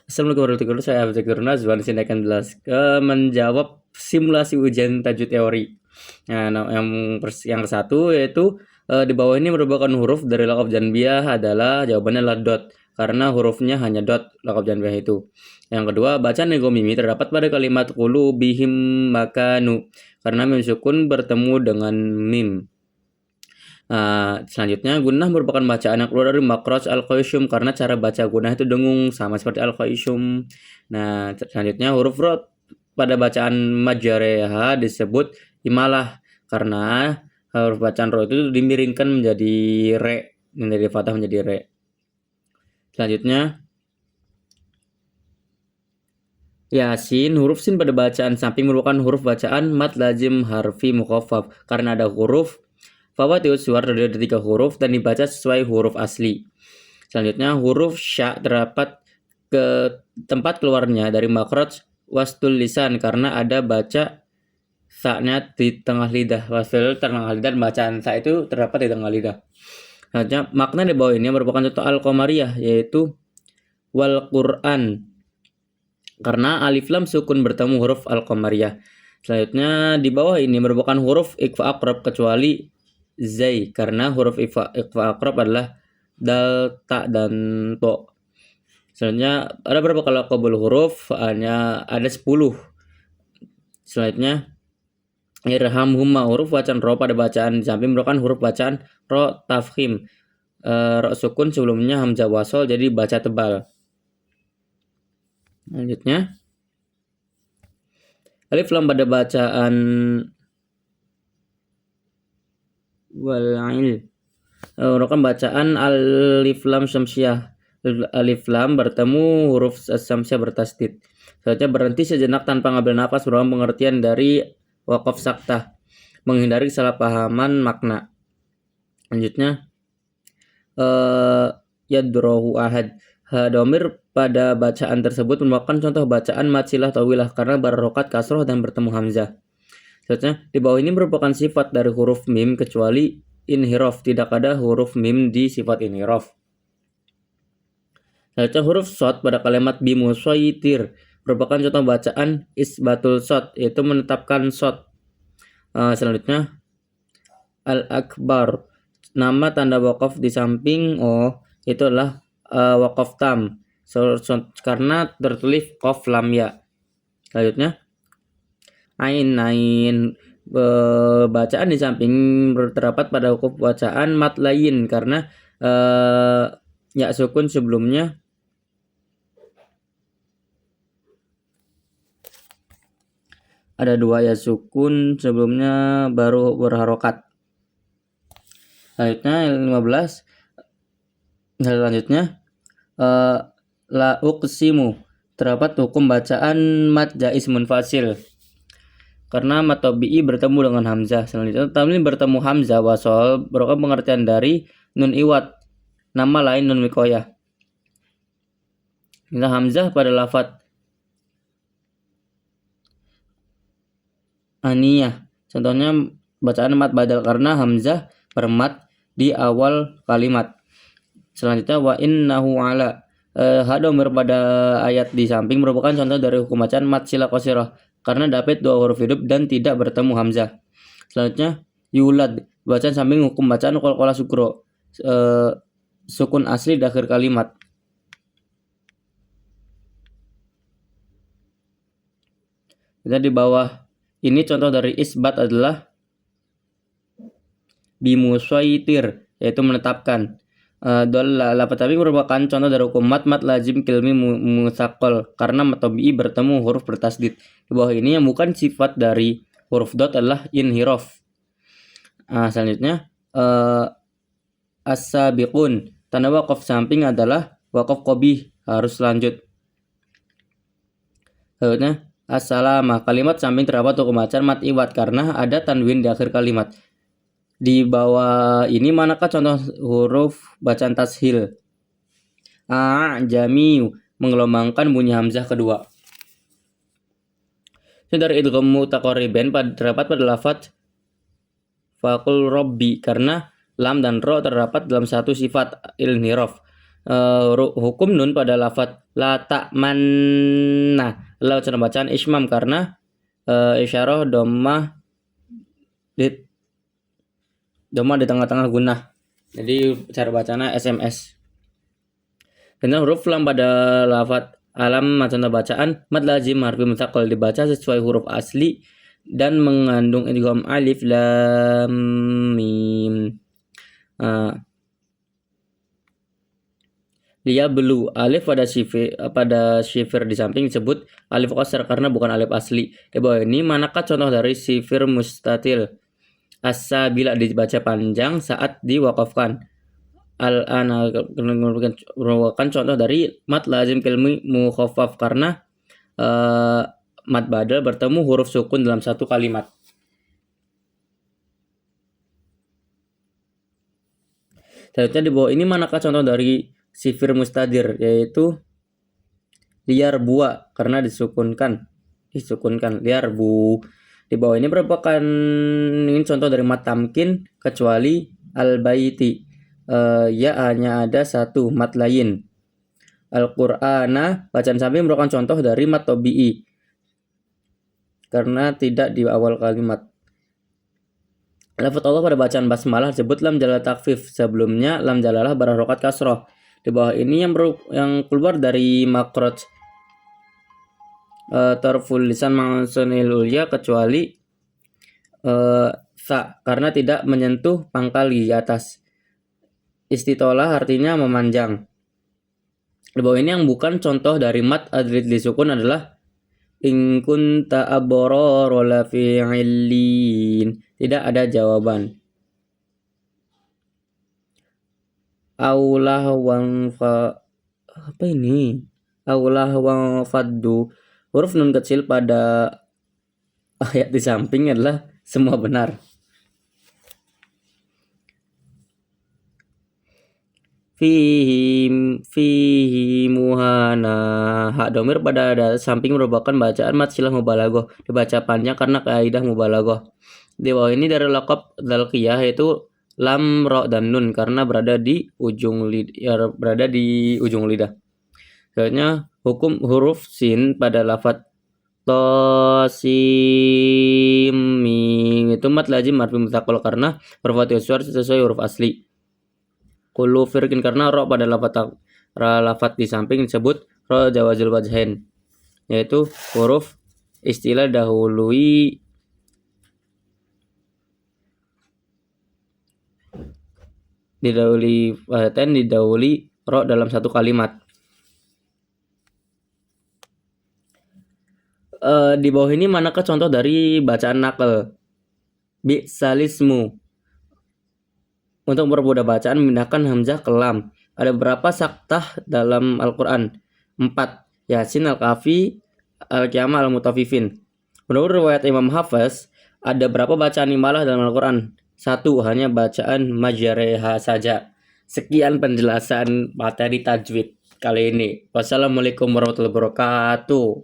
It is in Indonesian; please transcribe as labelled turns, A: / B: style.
A: Assalamualaikum warahmatullahi wabarakatuh. Saya Abdul Ghani Nazwan. Di sini akan menjawab simulasi ujian tajwid teori. Nah, yang satu yaitu di bawah ini merupakan huruf dari laqab janbiyah adalah jawabannya adalah dot karena hurufnya hanya dot laqab janbiyah itu. Yang kedua, bacaan nego mimi terdapat pada kalimat qulubihim makanu karena mim sukun bertemu dengan mim. Selanjutnya gunnah merupakan bacaan yang keluar dari makhraj al-qayyum karena cara baca gunnah itu dengung sama seperti al-qayyum. Nah, selanjutnya huruf ro pada bacaan majareha disebut imalah karena huruf bacaan ro itu dimiringkan menjadi re, menjadi fathah menjadi re. Selanjutnya Yasin, huruf sin pada bacaan samping merupakan huruf bacaan mad lazim harfi mukhaffaf karena ada huruf fawatiut suar dari 3 huruf dan dibaca sesuai huruf asli. Selanjutnya huruf sya terdapat ke tempat keluarnya dari makhraj wastul lisan karena ada baca sa-nya di tengah lidah. Wastul tengah lidah dan bacaan sa itu terdapat di tengah lidah. Selanjutnya makna di bawah ini merupakan contoh al-qamariyah yaitu wal Qur'an karena alif lam sukun bertemu huruf al-qamariyah. Selanjutnya di bawah ini merupakan huruf ikhfa aqrab kecuali zai karena huruf ikhfa aqrab adalah dal, ta, dan to. Selanjutnya ada berapa kalau qabul huruf? Hanya ada 10. Selanjutnya irhamhuma huruf bacaan ro pada bacaan di samping merupakan huruf bacaan ro tafkhim. Ro sukun sebelumnya hamzah wasol jadi baca tebal. Selanjutnya alif lam pada bacaan wal'il merupakan bacaan alif lam syamsiah. Alif lam bertemu huruf syamsiah bertasdid. Selanjutnya berhenti sejenak tanpa ngambil nafas merupakan pengertian dari waqaf saktah, menghindari kesalahpahaman makna. Selanjutnya yadrohu ahad. Domir pada bacaan tersebut merupakan contoh bacaan matsilah tawilah karena berharokat kasroh dan bertemu hamzah. Selanjutnya di bawah ini merupakan sifat dari huruf mim kecuali inhiraf, tidak ada huruf mim di sifat inhiraf. Selanjutnya huruf shad pada kalimat bimusaytir merupakan contoh bacaan isbatul shad yaitu menetapkan shad. Selanjutnya al-akbar, nama tanda waqaf di samping itu adalah waqaf tam karena tertulis qaf lam ya. Selanjutnya ain bacaan di samping terdapat pada huruf bacaan mat lain karena ya sukun sebelumnya ada 2 ya sukun sebelumnya baru berharokat. Selanjutnya la uqsimu terdapat hukum bacaan mad jaiz munfasil karena mad tabi'i bertemu dengan hamzah. Selanjutnya tamlin bertemu hamzah wasol merupakan pengertian dari nun iwat, nama lain nun wikoyah. Ini hamzah pada lafadz aniyah. Contohnya bacaan mad badal karena hamzah bermad di awal kalimat. Selanjutnya wa innahu ala hadomir pada ayat di samping merupakan contoh dari hukum bacaan mad sila qasirah karena dapat 2 huruf hidup dan tidak bertemu hamzah. Selanjutnya yulad bacaan samping hukum bacaan qalqalah sukro sukun asli di akhir kalimat. Dan di bawah ini contoh dari isbat adalah bimusaytir yaitu menetapkan. Lafadz tabi merupakan contoh dari hukum mad lazim kilmi mutsaqal karena mad tabi'i bertemu huruf bertasdid. Di bawah ini yang bukan sifat dari huruf dot adalah inhiraf. Selanjutnya as-sabiqun tanda waqaf samping adalah waqaf qabih harus lanjut. Selanjutnya as-salamah kalimat samping terdapat hukum bacaan mad iwat karena ada tanwin di akhir kalimat. Di bawah ini manakah contoh huruf bacaan tashil? Jamiu menggelombangkan bunyi hamzah kedua. Dari idgham mutaqarribain terdapat pada lafadz faqul rabbi karena lam dan ro terdapat dalam satu sifat inhiraf. hukum nun pada lafadz la ta'manna adalah bacaan ismam karena isyarah dhammah di tengah-tengah gunnah. Jadi cara bacanya SMS. Dan huruf lam pada lafadz alam contoh bacaan mad lazim harfi mutsaqal dibaca sesuai huruf asli dan mengandung idgham alif lam mim. Dia belu alif pada shifir di samping disebut alif qasar karena bukan alif asli. Di bawah ini manakah contoh dari shifir mustatil? As-sabila dibaca panjang saat diwaqafkan. Al-ana merupakan contoh dari mad lazim kalmi mukhaffaf karena mad badal bertemu huruf sukun dalam satu kalimat. Selanjutnya di bawah ini manakah contoh dari sifir mustadir, yaitu liar bua karena disukunkan liar bu. Di bawah ini merupakan contoh dari mad tamkin kecuali al-baiti, ya hanya ada satu mad lain. Al-Qur'ana bacaan samping merupakan contoh dari mad tabi'i karena tidak di awal kalimat. Lafadz Allah pada bacaan basmalah disebut lam jalalah takfif, sebelumnya lam jalalah berharokat kasroh. Di bawah ini yang keluar dari makroj tarful lisan ma'sunil ulya kecuali sa karena tidak menyentuh pangkal di atas. Istitolah artinya memanjang. Di bawah ini yang bukan contoh dari mad adrid disukun adalah in kunta abrara la fi'ilin. Tidak ada jawaban. Aulah wan fa apa ini? Aulah wan faddu. Huruf nun kecil pada ayat di samping adalah semua benar. Fihi muhana. Hak domir pada samping merupakan bacaan mad silah mubalaghah, dibaca panjang karena kaidah mubalaghah. Di bawah ini dari laqab dzalqiyah yaitu lam, ro, dan nun karena berada di ujung lidah. Selanjutnya hukum huruf sin pada lafadz tosim mim itu mad lazim harfi mutsaqal karena huruf suar sesuai huruf asli. Kullu firqin karena ro pada lafadz di samping disebut ro jawazul wajhain, yaitu huruf istilah didahului ro dalam satu kalimat. Di bawah ini manakah contoh dari bacaan naql? Bi'salismu. Untuk mempermudah bacaan memindahkan hamzah ke lam. Ada berapa saktah dalam Al-Quran? 4. Yasin, Al-Kahfi, Al-Qiyamah, Al-Mutaffifin. Menurut riwayat Imam Hafiz, ada berapa bacaan imalah dalam Al-Quran? 1. Hanya bacaan majareha saja. Sekian penjelasan materi tajwid kali ini. Wassalamualaikum warahmatullahi wabarakatuh.